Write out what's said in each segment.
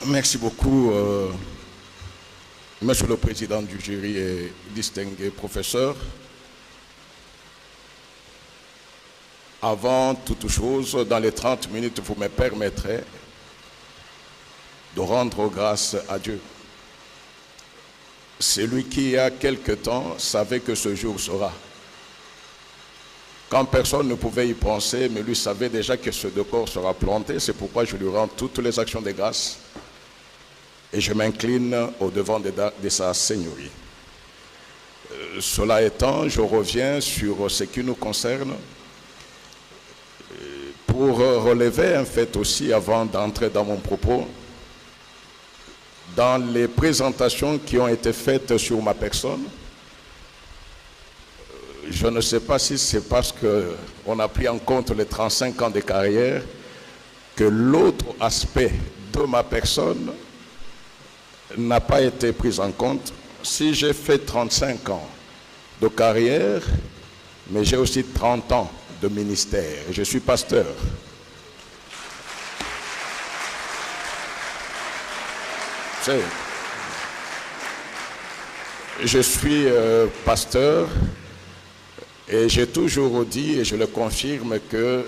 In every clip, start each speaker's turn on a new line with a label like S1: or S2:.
S1: Merci beaucoup, Monsieur le Président du jury et distingué professeur. Avant toute chose, dans les 30 minutes, vous me permettrez de rendre grâce à Dieu. Celui qui, il y a quelque temps, savait que ce jour sera. Quand personne ne pouvait y penser, mais lui savait déjà que ce décor sera planté. C'est pourquoi je lui rends toutes les actions de grâce et je m'incline au devant de sa Seigneurie. Cela étant, je reviens sur ce qui nous concerne pour relever un fait aussi avant d'entrer dans mon propos. Dans les présentations qui ont été faites sur ma personne, je ne sais pas si c'est parce qu'on a pris en compte les 35 ans de carrière que l'autre aspect de ma personne n'a pas été pris en compte. Si j'ai fait 35 ans de carrière, mais j'ai aussi 30 ans de ministère. Je suis pasteur. Je suis pasteur et j'ai toujours dit, et je le confirme, que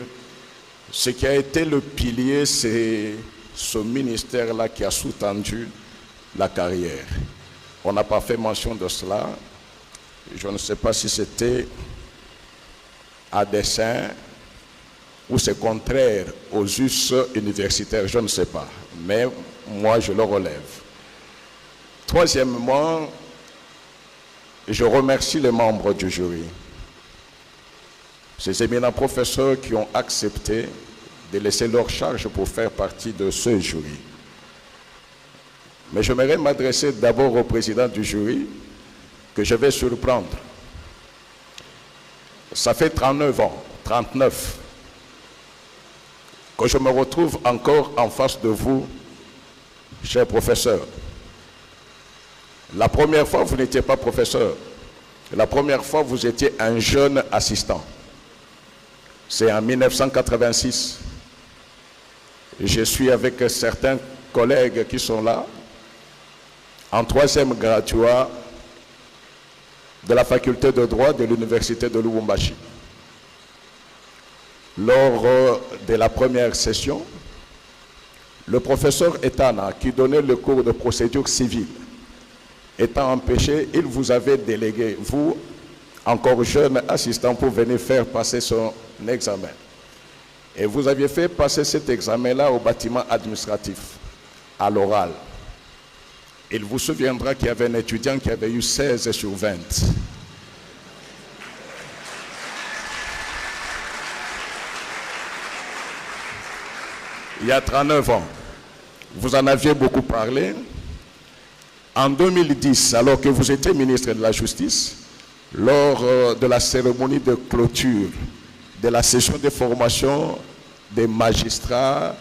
S1: ce qui a été le pilier, c'est ce ministère-là qui a sous-tendu la carrière. On n'a pas fait mention de cela. Je ne sais pas si c'était à dessein ou c'est contraire aux us universitaires, je ne sais pas. Mais moi, je le relève. Troisièmement, je remercie les membres du jury. Ces éminents professeurs qui ont accepté de laisser leur charge pour faire partie de ce jury. Mais j'aimerais m'adresser d'abord au président du jury, que je vais surprendre. Ça fait 39 ans, 39, que je me retrouve encore en face de vous, cher professeur. La première fois, vous n'étiez pas professeur. La première fois, vous étiez un jeune assistant. C'est en 1986. Je suis avec certains collègues qui sont là, en troisième graduat de la faculté de droit de l'université de Lubumbashi. Lors de la première session, le professeur Etana, qui donnait le cours de procédure civile, étant empêché, il vous avait délégué, vous, encore jeune assistant, pour venir faire passer son examen. Et vous aviez fait passer cet examen-là au bâtiment administratif, à l'oral. Il vous souviendra qu'il y avait un étudiant qui avait eu 16 sur 20. Il y a 39 ans, vous en aviez beaucoup parlé. En 2010, alors que vous étiez ministre de la Justice, lors de la cérémonie de clôture de la session de formation des magistrats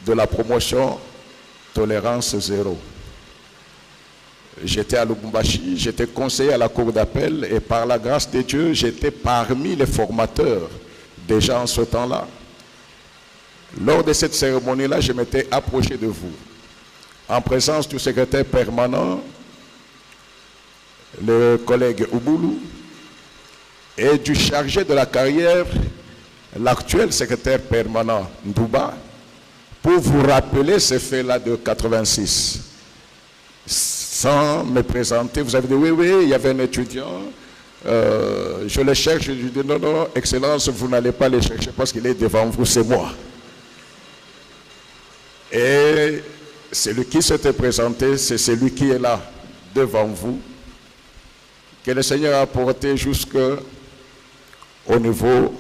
S1: de la promotion Tolérance Zéro, j'étais à Lubumbashi, j'étais conseiller à la cour d'appel et par la grâce de Dieu, j'étais parmi les formateurs déjà en ce temps-là. Lors de cette cérémonie-là, je m'étais approché de vous, en présence du secrétaire permanent, le collègue Ouboulou, et du chargé de la carrière, l'actuel secrétaire permanent Ndouba, pour vous rappeler ces faits-là de 86. Sans me présenter, vous avez dit oui, il y avait un étudiant, je le cherche, je lui dis non, Excellence, vous n'allez pas le chercher parce qu'il est devant vous, c'est moi. Et celui qui s'était présenté, c'est celui qui est là, devant vous, que le Seigneur a porté jusqu'au niveau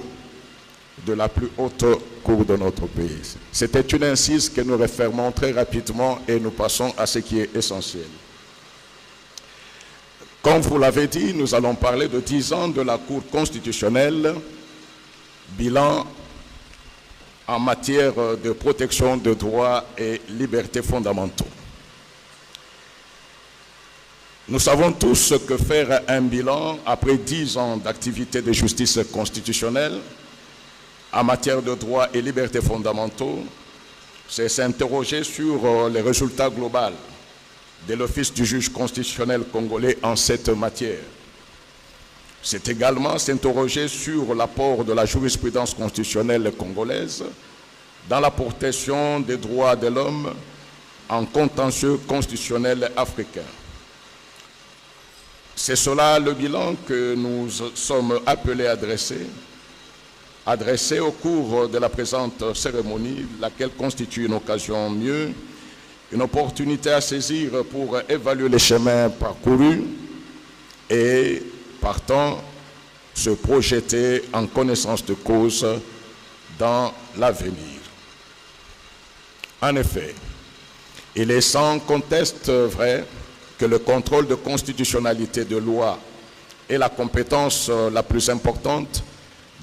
S1: de la plus haute cour de notre pays. C'était une incise que nous refermons très rapidement et nous passons à ce qui est essentiel. Comme vous l'avez dit, nous allons parler de 10 ans de la Cour constitutionnelle, bilan en matière de protection de droits et libertés fondamentaux. Nous savons tous ce que faire un bilan après 10 ans d'activité de justice constitutionnelle en matière de droits et libertés fondamentaux c'est s'interroger sur les résultats globaux de l'Office du juge constitutionnel congolais en cette matière. C'est également s'interroger sur l'apport de la jurisprudence constitutionnelle congolaise dans la protection des droits de l'homme en contentieux constitutionnel africain. C'est cela le bilan que nous sommes appelés à dresser au cours de la présente cérémonie, laquelle constitue une occasion mieux, une opportunité à saisir pour évaluer les chemins parcourus et, partant, se projeter en connaissance de cause dans l'avenir. En effet, il est sans conteste vrai que le contrôle de constitutionnalité de loi est la compétence la plus importante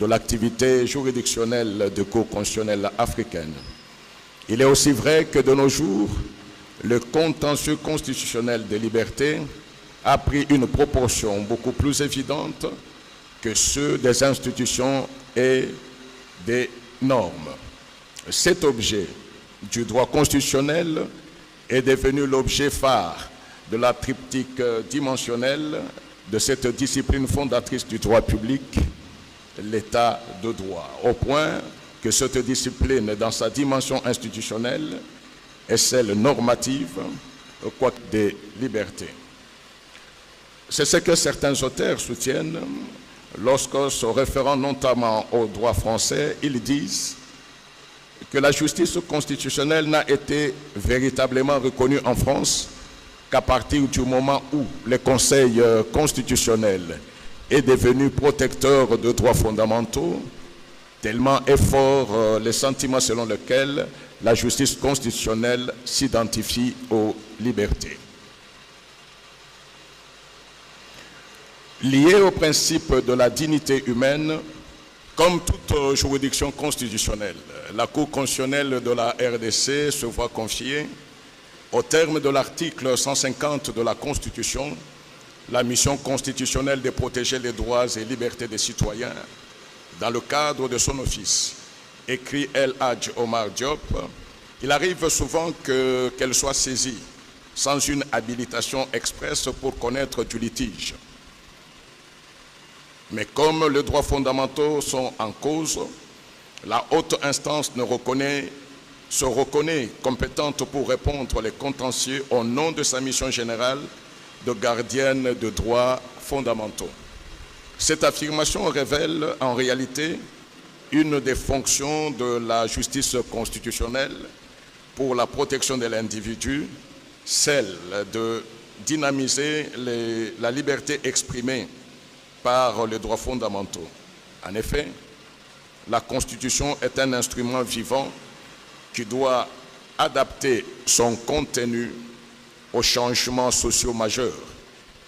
S1: de l'activité juridictionnelle de Cour constitutionnelle africaine. Il est aussi vrai que de nos jours, le contentieux constitutionnel des libertés a pris une proportion beaucoup plus évidente que ceux des institutions et des normes. Cet objet du droit constitutionnel est devenu l'objet phare de la triptyque dimensionnelle de cette discipline fondatrice du droit public, l'état de droit, au point que cette discipline, dans sa dimension institutionnelle, est celle normative, quoique des libertés. C'est ce que certains auteurs soutiennent lorsque, se référant notamment au droit français, ils disent que la justice constitutionnelle n'a été véritablement reconnue en France qu'à partir du moment où le Conseil constitutionnel est devenu protecteur de droits fondamentaux, tellement est fort le sentiment selon lequel la justice constitutionnelle s'identifie aux libertés. Lié au principe de la dignité humaine, comme toute juridiction constitutionnelle, la Cour constitutionnelle de la RDC se voit confier, au terme de l'article 150 de la Constitution, la mission constitutionnelle de protéger les droits et libertés des citoyens dans le cadre de son office. Écrit El Hadj Omar Diop, il arrive souvent qu'elle soit saisie sans une habilitation expresse pour connaître du litige. Mais comme les droits fondamentaux sont en cause, la haute instance se reconnaît compétente pour répondre les contentieux au nom de sa mission générale de gardienne de droits fondamentaux. Cette affirmation révèle en réalité une des fonctions de la justice constitutionnelle pour la protection de l'individu, celle de dynamiser la liberté exprimée par les droits fondamentaux. En effet, la Constitution est un instrument vivant qui doit adapter son contenu aux changements sociaux majeurs,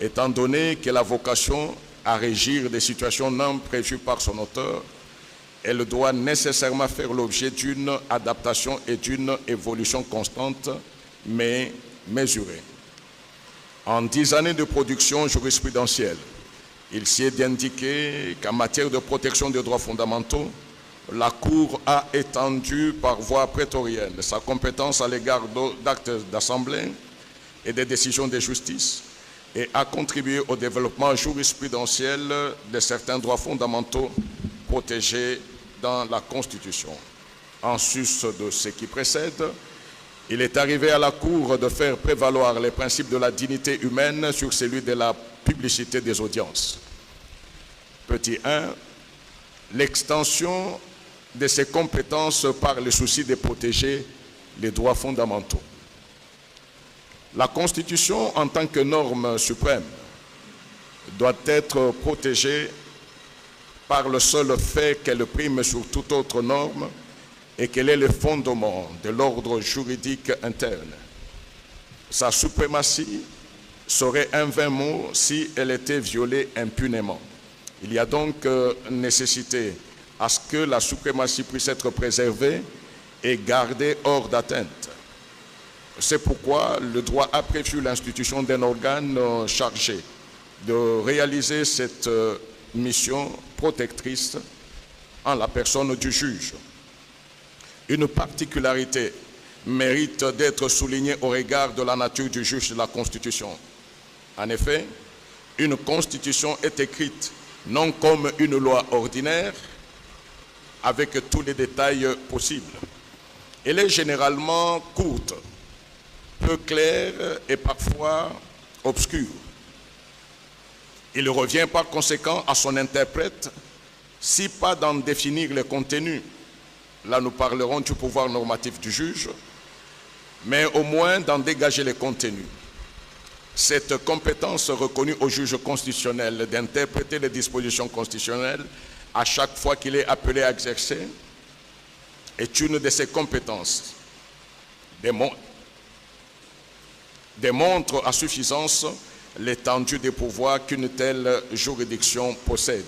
S1: étant donné qu'elle a vocation à régir des situations non prévues par son auteur. Elle doit nécessairement faire l'objet d'une adaptation et d'une évolution constante, mais mesurée. En 10 années de production jurisprudentielle, il s'y est indiqué qu'en matière de protection des droits fondamentaux, la Cour a étendu par voie prétorienne sa compétence à l'égard d'actes d'assemblée et des décisions de justice et a contribué au développement jurisprudentiel de certains droits fondamentaux protégés dans la Constitution. En sus de ce qui précède, il est arrivé à la Cour de faire prévaloir les principes de la dignité humaine sur celui de la publicité des audiences. Petit 1, l'extension de ses compétences par le souci de protéger les droits fondamentaux. La Constitution, en tant que norme suprême, doit être protégée par le seul fait qu'elle prime sur toute autre norme et qu'elle est le fondement de l'ordre juridique interne. Sa suprématie serait un vain mot si elle était violée impunément. Il y a donc nécessité à ce que la suprématie puisse être préservée et gardée hors d'atteinte. C'est pourquoi le droit a prévu l'institution d'un organe chargé de réaliser cette mission protectrice en la personne du juge. Une particularité mérite d'être souligné au regard de la nature du juge de la Constitution. En effet, une Constitution est écrite non comme une loi ordinaire, avec tous les détails possibles. Elle est généralement courte, peu claire et parfois obscure. Il revient par conséquent à son interprète, si pas d'en définir les contenus, là nous parlerons du pouvoir normatif du juge, mais au moins d'en dégager les contenus. Cette compétence reconnue au juge constitutionnel d'interpréter les dispositions constitutionnelles à chaque fois qu'il est appelé à exercer est une de ses compétences. Démontre à suffisance l'étendue des pouvoirs qu'une telle juridiction possède.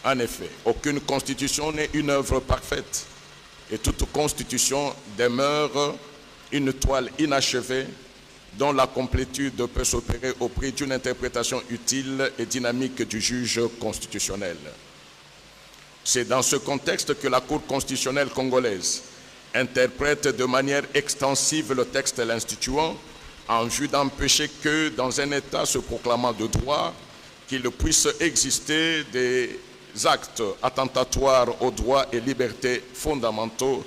S1: En effet, aucune constitution n'est une œuvre parfaite et toute constitution demeure une toile inachevée dont la complétude peut s'opérer au prix d'une interprétation utile et dynamique du juge constitutionnel. C'est dans ce contexte que la Cour constitutionnelle congolaise interprète de manière extensive le texte l'instituant en vue d'empêcher que, dans un État se proclamant de droit, qu'il puisse exister des actes attentatoires aux droits et libertés fondamentaux.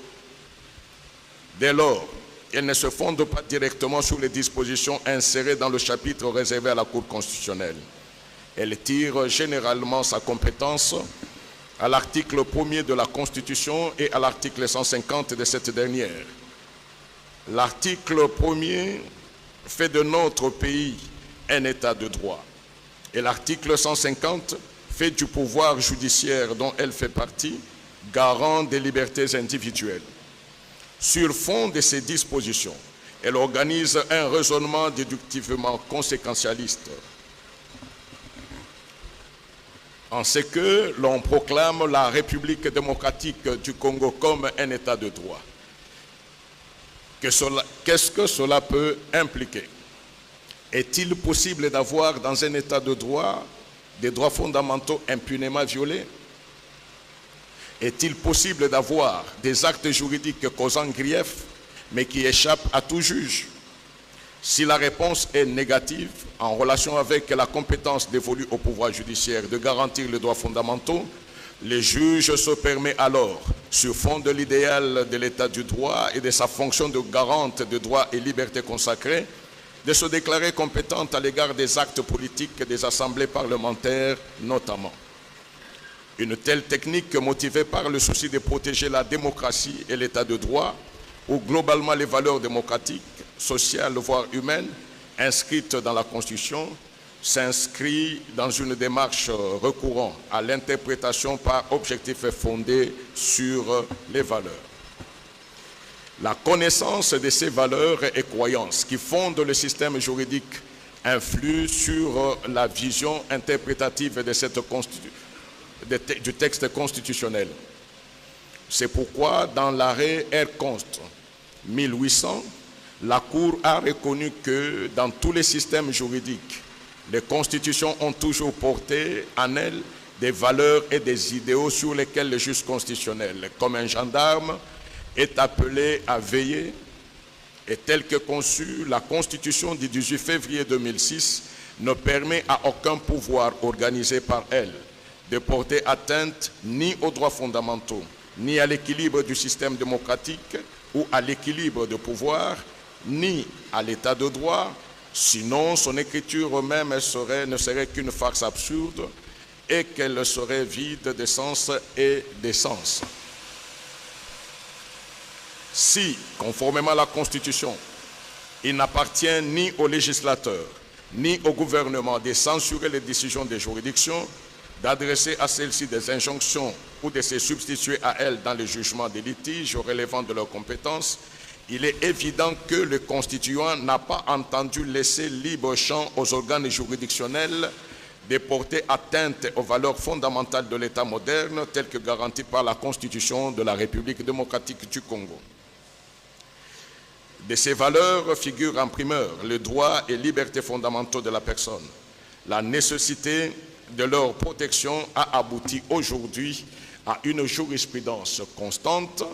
S1: Dès lors, elle ne se fonde pas directement sur les dispositions insérées dans le chapitre réservé à la Cour constitutionnelle. Elle tire généralement sa compétence à l'article 1er de la Constitution et à l'article 150 de cette dernière. L'article 1er fait de notre pays un État de droit et l'article 150 fait du pouvoir judiciaire dont elle fait partie garant des libertés individuelles. Sur fond de ces dispositions, elle organise un raisonnement déductivement conséquentialiste. En ce que l'on proclame la République démocratique du Congo comme un État de droit. Qu'est-ce que cela peut impliquer? Est-il possible d'avoir dans un État de droit des droits fondamentaux impunément violés? Est-il possible d'avoir des actes juridiques causant grief, mais qui échappent à tout juge? Si la réponse est négative, en relation avec la compétence dévolue au pouvoir judiciaire de garantir les droits fondamentaux, le juge se permet alors, sur fond de l'idéal de l'état du droit et de sa fonction de garante de droits et libertés consacrés, de se déclarer compétente à l'égard des actes politiques des assemblées parlementaires notamment. Une telle technique motivée par le souci de protéger la démocratie et l'état de droit, ou globalement les valeurs démocratiques, sociales, voire humaines, inscrites dans la Constitution, s'inscrit dans une démarche recourant à l'interprétation par objectif fondé sur les valeurs. La connaissance de ces valeurs et croyances qui fondent le système juridique influe sur la vision interprétative de cette du texte constitutionnel. C'est pourquoi dans l'arrêt R-Const 1800, la Cour a reconnu que dans tous les systèmes juridiques, les constitutions ont toujours porté en elles des valeurs et des idéaux sur lesquels le juge constitutionnel, comme un gendarme, est appelé à veiller. Et telle que conçue, la Constitution du 18 février 2006 ne permet à aucun pouvoir organisé par elle de porter atteinte ni aux droits fondamentaux, ni à l'équilibre du système démocratique ou à l'équilibre de pouvoir, ni à l'état de droit, sinon son écriture même ne serait qu'une farce absurde et qu'elle serait vide de sens et d'essence. Si, conformément à la Constitution, il n'appartient ni au législateur ni au gouvernement de censurer les décisions des juridictions, d'adresser à celles-ci des injonctions ou de se substituer à elles dans le jugement des litiges relevant de leurs compétences, il est évident que le constituant n'a pas entendu laisser libre champ aux organes juridictionnels de porter atteinte aux valeurs fondamentales de l'État moderne telles que garanties par la Constitution de la République démocratique du Congo. De ces valeurs figurent en primeur les droits et libertés fondamentaux de la personne. La nécessité de leur protection a abouti aujourd'hui à une jurisprudence constante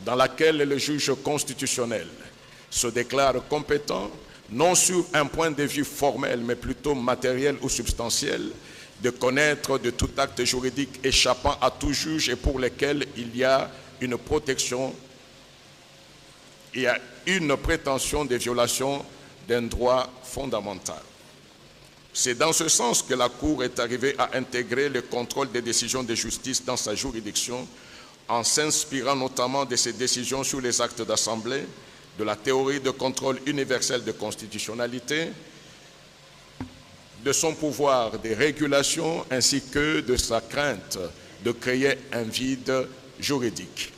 S1: dans laquelle le juge constitutionnel se déclare compétent, non sur un point de vue formel, mais plutôt matériel ou substantiel, de connaître de tout acte juridique échappant à tout juge et pour lequel il y a une protection, il y a une prétention de violation d'un droit fondamental. C'est dans ce sens que la Cour est arrivée à intégrer le contrôle des décisions de justice dans sa juridiction, en s'inspirant notamment de ses décisions sur les actes d'assemblée, de la théorie de contrôle universel de constitutionnalité, de son pouvoir de régulation ainsi que de sa crainte de créer un vide juridique.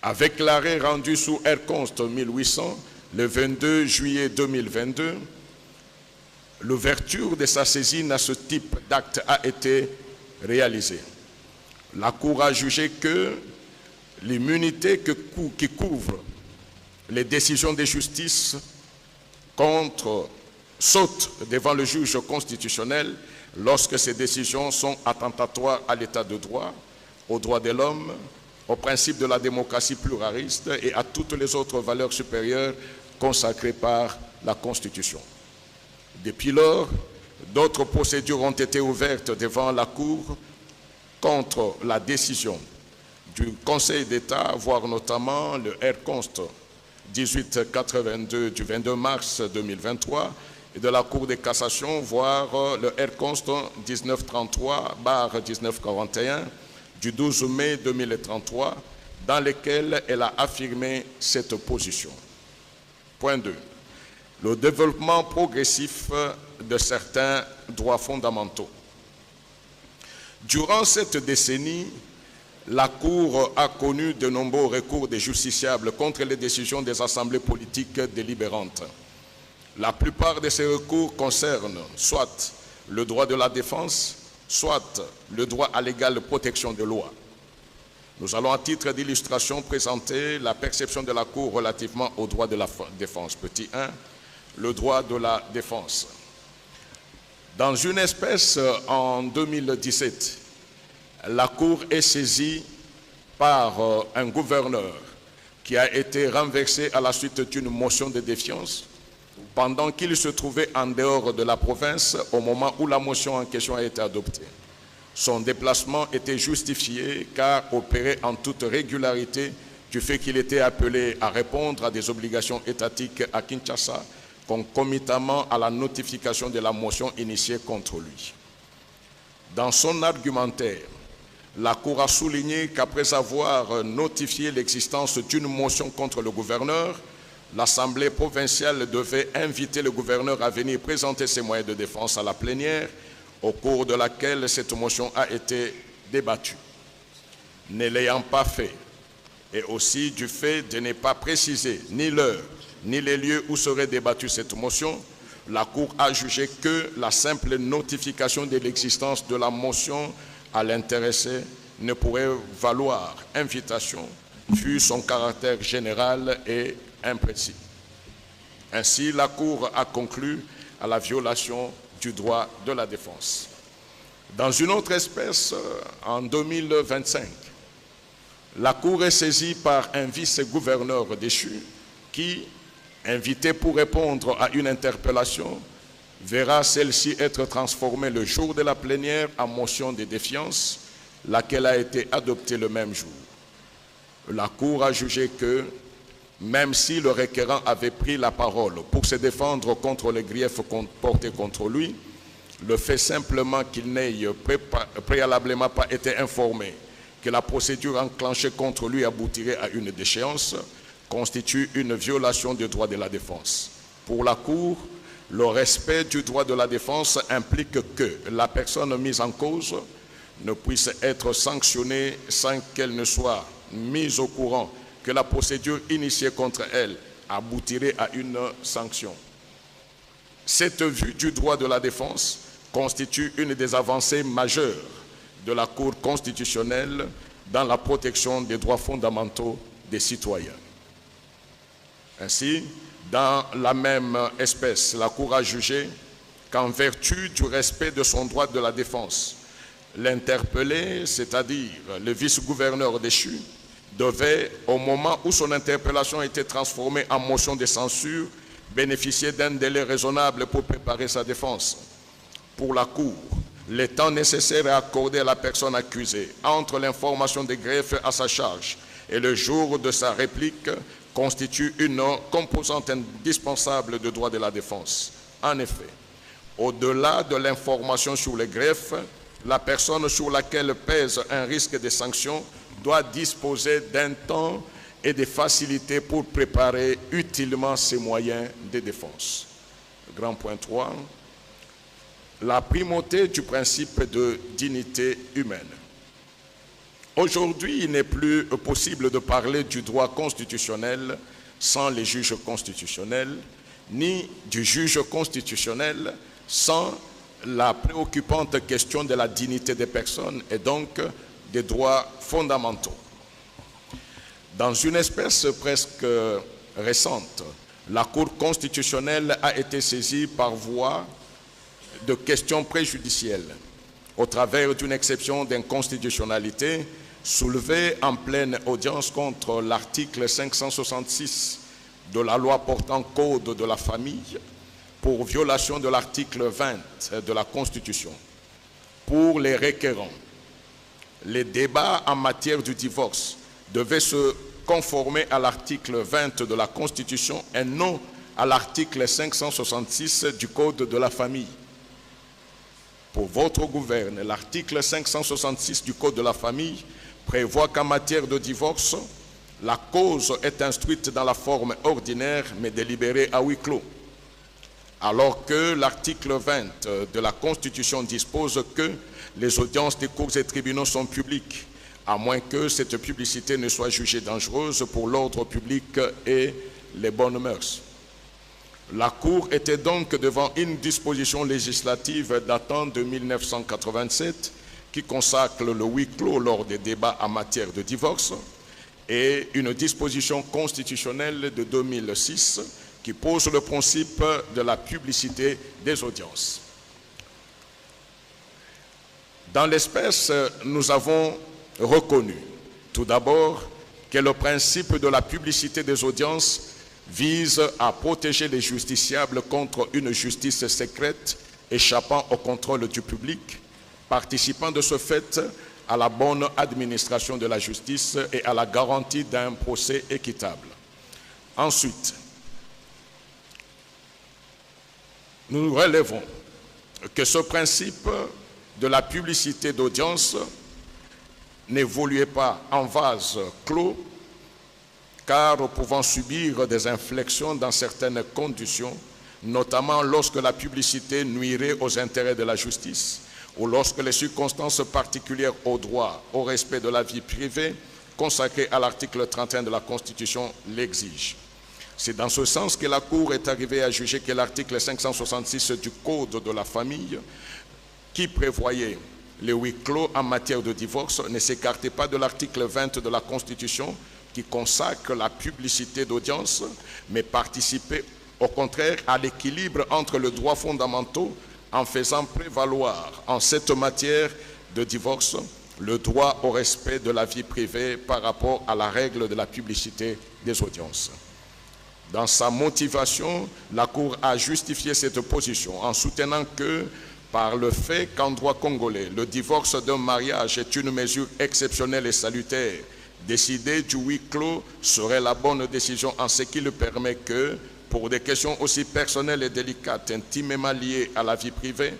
S1: Avec l'arrêt rendu sous R-Const 1800, le 22 juillet 2022, l'ouverture de sa saisine à ce type d'acte a été réalisée. La Cour a jugé que l'immunité qui couvre les décisions de justice saute devant le juge constitutionnel lorsque ces décisions sont attentatoires à l'état de droit, aux droits de l'homme, au principe de la démocratie pluraliste et à toutes les autres valeurs supérieures consacrées par la Constitution. Depuis lors, d'autres procédures ont été ouvertes devant la Cour contre la décision du Conseil d'État, voire notamment le R-Const 1882 du 22 mars 2023 et de la Cour de cassation, voire le R-Const 1933/1941 du 12 mai 2033, dans lequel elle a affirmé cette position. Point 2. Le développement progressif de certains droits fondamentaux. Durant cette décennie, la Cour a connu de nombreux recours des justiciables contre les décisions des assemblées politiques délibérantes. La plupart de ces recours concernent soit le droit de la défense, soit le droit à l'égale protection de loi. Nous allons à titre d'illustration présenter la perception de la Cour relativement au droit de la défense. Petit 1, le droit de la défense. Dans une espèce en 2017, la Cour est saisie par un gouverneur qui a été renversé à la suite d'une motion de défiance pendant qu'il se trouvait en dehors de la province au moment où la motion en question a été adoptée. Son déplacement était justifié car opéré en toute régularité du fait qu'il était appelé à répondre à des obligations étatiques à Kinshasa concomitamment à la notification de la motion initiée contre lui. Dans son argumentaire, la Cour a souligné qu'après avoir notifié l'existence d'une motion contre le gouverneur, l'Assemblée provinciale devait inviter le gouverneur à venir présenter ses moyens de défense à la plénière, au cours de laquelle cette motion a été débattue. Ne l'ayant pas fait, et aussi du fait de ne pas préciser ni l'heure, ni les lieux où serait débattue cette motion, la Cour a jugé que la simple notification de l'existence de la motion à l'intéressé ne pourrait valoir invitation, vu son caractère général et imprécis. Ainsi, la Cour a conclu à la violation du droit de la défense. Dans une autre espèce, en 2025, la Cour est saisie par un vice-gouverneur déchu qui, invité pour répondre à une interpellation, verra celle-ci être transformée le jour de la plénière en motion de défiance, laquelle a été adoptée le même jour. La Cour a jugé que, même si le requérant avait pris la parole pour se défendre contre les griefs portés contre lui, le fait simplement qu'il n'ait préalablement pas été informé que la procédure enclenchée contre lui aboutirait à une déchéance constitue une violation du droit de la défense. Pour la Cour, le respect du droit de la défense implique que la personne mise en cause ne puisse être sanctionnée sans qu'elle ne soit mise au courant que la procédure initiée contre elle aboutirait à une sanction. Cette vue du droit de la défense constitue une des avancées majeures de la Cour constitutionnelle dans la protection des droits fondamentaux des citoyens. Ainsi, dans la même espèce, la Cour a jugé qu'en vertu du respect de son droit de la défense, l'interpellé, c'est-à-dire le vice-gouverneur déchu, devait, au moment où son interpellation a été transformée en motion de censure, bénéficier d'un délai raisonnable pour préparer sa défense. Pour la Cour, le temps nécessaire à accorder à la personne accusée entre l'information des greffes à sa charge et le jour de sa réplique constitue une composante indispensable du droit de la défense. En effet, au-delà de l'information sur les greffes, la personne sur laquelle pèse un risque de sanction doit disposer d'un temps et de facilités pour préparer utilement ses moyens de défense. Grand point 3. La primauté du principe de dignité humaine. Aujourd'hui, il n'est plus possible de parler du droit constitutionnel sans les juges constitutionnels, ni du juge constitutionnel sans la préoccupante question de la dignité des personnes et donc des droits fondamentaux. Dans une espèce presque récente, la Cour constitutionnelle a été saisie par voie de questions préjudicielles au travers d'une exception d'inconstitutionnalité soulevée en pleine audience contre l'article 566 de la loi portant Code de la famille pour violation de l'article 20 de la Constitution. Pour les requérants, les débats en matière du divorce devaient se conformer à l'article 20 de la Constitution et non à l'article 566 du Code de la famille. Pour votre gouvernement, l'article 566 du Code de la famille prévoit qu'en matière de divorce, la cause est instruite dans la forme ordinaire mais délibérée à huis clos. Alors que l'article 20 de la Constitution dispose que les audiences des cours et tribunaux sont publiques, à moins que cette publicité ne soit jugée dangereuse pour l'ordre public et les bonnes mœurs. La Cour était donc devant une disposition législative datant de 1987 qui consacre le huis clos lors des débats en matière de divorce et une disposition constitutionnelle de 2006 qui pose le principe de la publicité des audiences. Dans l'espèce, nous avons reconnu tout d'abord que le principe de la publicité des audiences vise à protéger les justiciables contre une justice secrète échappant au contrôle du public, participant de ce fait à la bonne administration de la justice et à la garantie d'un procès équitable. Ensuite, nous relevons que ce principe de la publicité d'audience n'évoluait pas en vase clos, car pouvant subir des inflexions dans certaines conditions, notamment lorsque la publicité nuirait aux intérêts de la justice ou lorsque les circonstances particulières au droit, au respect de la vie privée, consacrées à l'article 31 de la Constitution, l'exigent. C'est dans ce sens que la Cour est arrivée à juger que l'article 566 du Code de la famille, qui prévoyait les huis clos en matière de divorce, ne s'écartait pas de l'article 20 de la Constitution qui consacre la publicité d'audience, mais participait au contraire à l'équilibre entre les droits fondamentaux en faisant prévaloir en cette matière de divorce le droit au respect de la vie privée par rapport à la règle de la publicité des audiences. Dans sa motivation, la Cour a justifié cette position en soutenant que, par le fait qu'en droit congolais, le divorce d'un mariage est une mesure exceptionnelle et salutaire, décider du huis clos serait la bonne décision en ce qui le permet que, pour des questions aussi personnelles et délicates, intimement liées à la vie privée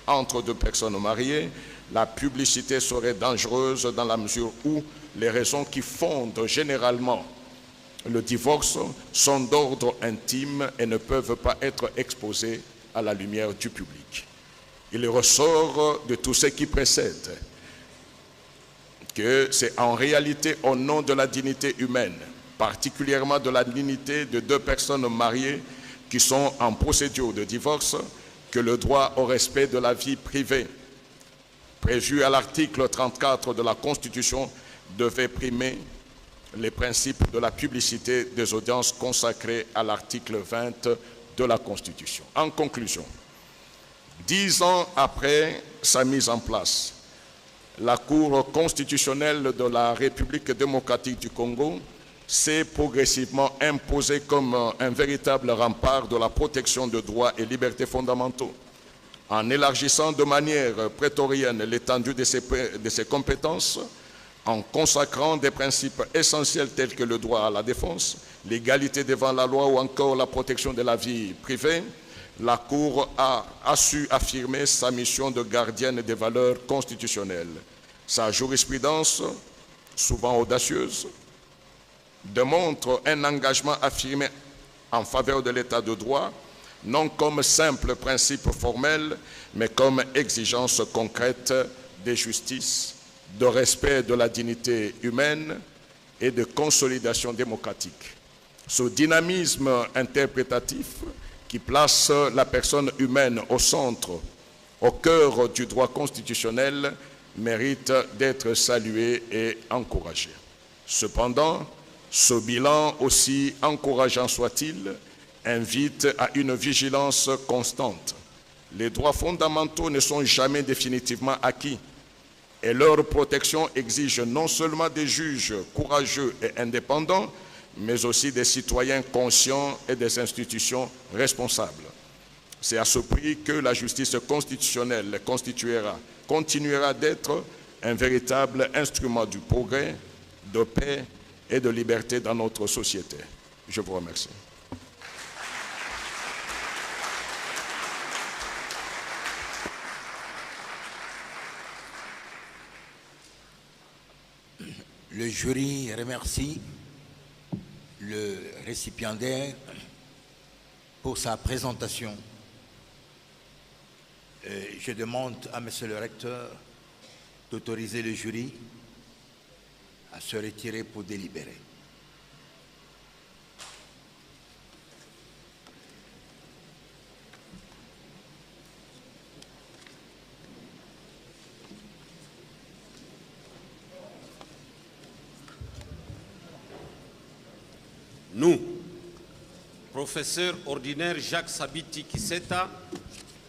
S1: entre deux personnes mariées, la publicité serait dangereuse dans la mesure où les raisons qui fondent généralement le divorce sont d'ordre intime et ne peuvent pas être exposées à la lumière du public. Il ressort de tout ce qui précède que c'est en réalité au nom de la dignité humaine, particulièrement de la dignité de deux personnes mariées qui sont en procédure de divorce, que le droit au respect de la vie privée, prévu à l'article 34 de la Constitution, devait primer les principes de la publicité des audiences consacrés à l'article 20 de la Constitution. En conclusion, 10 ans après sa mise en place, la Cour constitutionnelle de la République démocratique du Congo s'est progressivement imposée comme un véritable rempart de la protection de droits et libertés fondamentaux, en élargissant de manière prétorienne l'étendue de ses compétences, en consacrant des principes essentiels tels que le droit à la défense, l'égalité devant la loi ou encore la protection de la vie privée. La Cour a su affirmer sa mission de gardienne des valeurs constitutionnelles. Sa jurisprudence, souvent audacieuse, démontre un engagement affirmé en faveur de l'état de droit, non comme simple principe formel, mais comme exigence concrète de justice, de respect de la dignité humaine et de consolidation démocratique. Ce dynamisme interprétatif qui place la personne humaine au centre, au cœur du droit constitutionnel, mérite d'être salué et encouragé. Cependant, ce bilan, aussi encourageant soit-il, invite à une vigilance constante. Les droits fondamentaux ne sont jamais définitivement acquis et leur protection exige non seulement des juges courageux et indépendants, mais aussi des citoyens conscients et des institutions responsables. C'est à ce prix que la justice constitutionnelle continuera d'être un véritable instrument du progrès, de paix et de liberté dans notre société. Je vous remercie.
S2: Le jury remercie le récipiendaire pour sa présentation. Je demande à Monsieur le recteur d'autoriser le jury à se retirer pour délibérer.
S3: Nous, professeur ordinaire Jacques Sabiti Kiseta,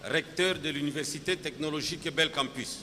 S3: recteur de l'Université technologique Bel Campus,